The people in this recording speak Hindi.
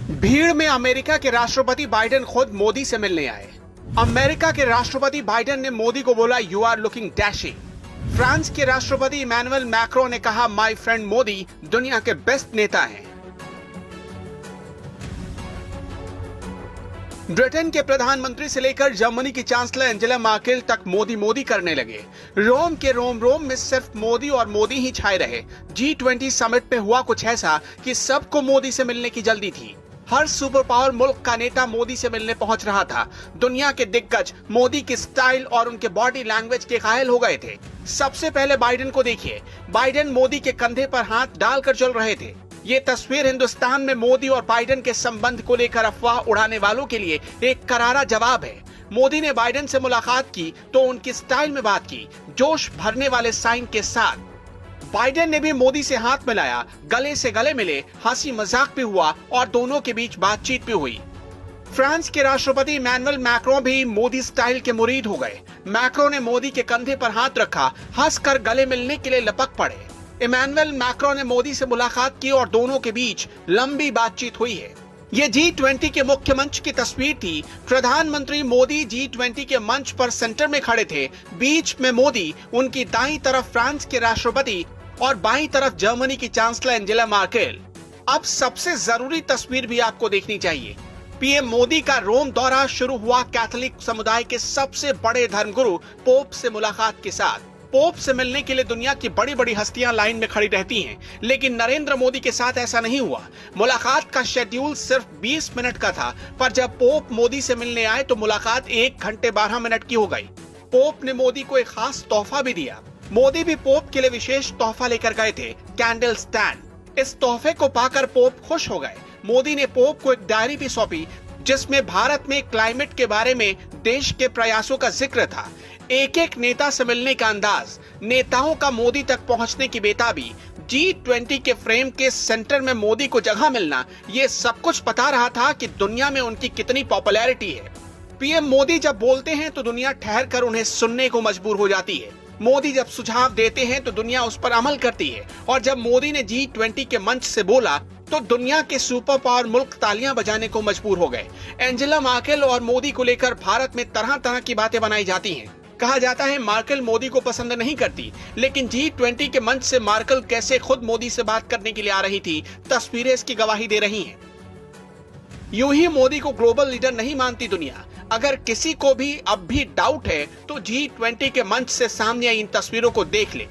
भीड़ में अमेरिका के राष्ट्रपति बाइडेन खुद मोदी से मिलने आए। अमेरिका के राष्ट्रपति बाइडेन ने मोदी को बोला, you are looking dashing. France के राष्ट्रपति इमैनुअल मैक्रो ने कहा, माय फ्रेंड मोदी दुनिया के बेस्ट नेता हैं। ब्रिटेन के प्रधानमंत्री से लेकर जर्मनी की चांसलर एंजेला मार्केल तक मोदी मोदी करने लगे। रोम के रोम में सिर्फ मोदी और मोदी ही छाए रहे। G20 समिट पे हुआ कुछ ऐसा कि सबको मोदी से मिलने की जल्दी थी। हर सुपर पावर मुल्क का नेता मोदी से मिलने पहुंच रहा था। दुनिया के दिग्गज मोदी के स्टाइल और उनके बॉडी लैंग्वेज के कायल हो गए थे। सबसे पहले बाइडेन को देखिए। बाइडेन मोदी के कंधे पर हाथ डालकर चल रहे थे। ये तस्वीर हिंदुस्तान में मोदी और बाइडेन के संबंध को लेकर अफवाह उड़ाने वालों के लिए एक करारा जवाब है। मोदी ने बाइडेन से मुलाकात की तो उनकी स्टाइल में बात की, जोश भरने वाले साइन के साथ। बाइडेन ने भी मोदी से हाथ मिलाया, गले से गले मिले, हंसी मजाक भी हुआ और दोनों के बीच बातचीत भी हुई। फ्रांस के राष्ट्रपति इमैनुअल मैक्रो भी मोदी स्टाइल के मुरीद हो गए। मैक्रो ने मोदी के कंधे पर हाथ रखा, हंसकर गले मिलने के लिए लपक पड़े। इमैनुअल मैक्रो ने मोदी से मुलाकात की और दोनों के बीच लंबी बातचीत हुई है। ये G20 के मुख्य मंच की तस्वीर थी। प्रधानमंत्री मोदी G20 के मंच पर सेंटर में खड़े थे। बीच में मोदी, उनकी दाईं तरफ फ्रांस के राष्ट्रपति और बाईं तरफ जर्मनी की चांसलर एंजेला मार्केल। अब सबसे जरूरी तस्वीर भी आपको देखनी चाहिए। पीएम मोदी का रोम दौरा शुरू हुआ कैथोलिक समुदाय के सबसे बड़े धर्मगुरु पोप से मुलाकात के साथ। पोप से मिलने के लिए दुनिया की बड़ी बड़ी हस्तियां लाइन में खड़ी रहती हैं, लेकिन नरेंद्र मोदी के साथ ऐसा नहीं हुआ। मुलाकात का शेड्यूल सिर्फ 20 मिनट का था, पर जब पोप मोदी से मिलने आए तो मुलाकात 1 घंटे 12 मिनट की हो गई। पोप ने मोदी को एक खास तोहफा भी दिया। मोदी भी पोप के लिए विशेष तोहफा लेकर गए थे, कैंडल स्टैंड। इस तोहफे को पाकर पोप खुश हो गए। मोदी ने पोप को एक डायरी भी सौंपी, जिसमें भारत में क्लाइमेट के बारे में देश के प्रयासों का जिक्र था। एक एक नेता से मिलने का अंदाज, नेताओं का मोदी तक पहुंचने की बेताबी, G20 के फ्रेम के सेंटर में मोदी को जगह मिलना, ये सब कुछ बता रहा था कि दुनिया में उनकी कितनी पॉपुलैरिटी है। पीएम मोदी जब बोलते हैं तो दुनिया ठहर कर उन्हें सुनने को मजबूर हो जाती है। मोदी जब सुझाव देते हैं तो दुनिया उस पर अमल करती है। और जब मोदी ने G20 के मंच से बोला तो दुनिया के सुपर पावर मुल्क तालियां बजाने को मजबूर हो गए। एंजेला मार्केल और मोदी को लेकर भारत में तरह तरह की बातें बनाई जाती हैं। कहा जाता है मार्केल मोदी को पसंद नहीं करती, लेकिन G20 के मंच से मार्केल कैसे खुद मोदी से बात करने के लिए आ रही थी, तस्वीरें इसकी गवाही दे रही हैं। यूं ही मोदी को ग्लोबल लीडर नहीं मानती दुनिया। अगर किसी को भी अब भी डाउट है तो G20 के मंच से सामने आई इन तस्वीरों को देख ले।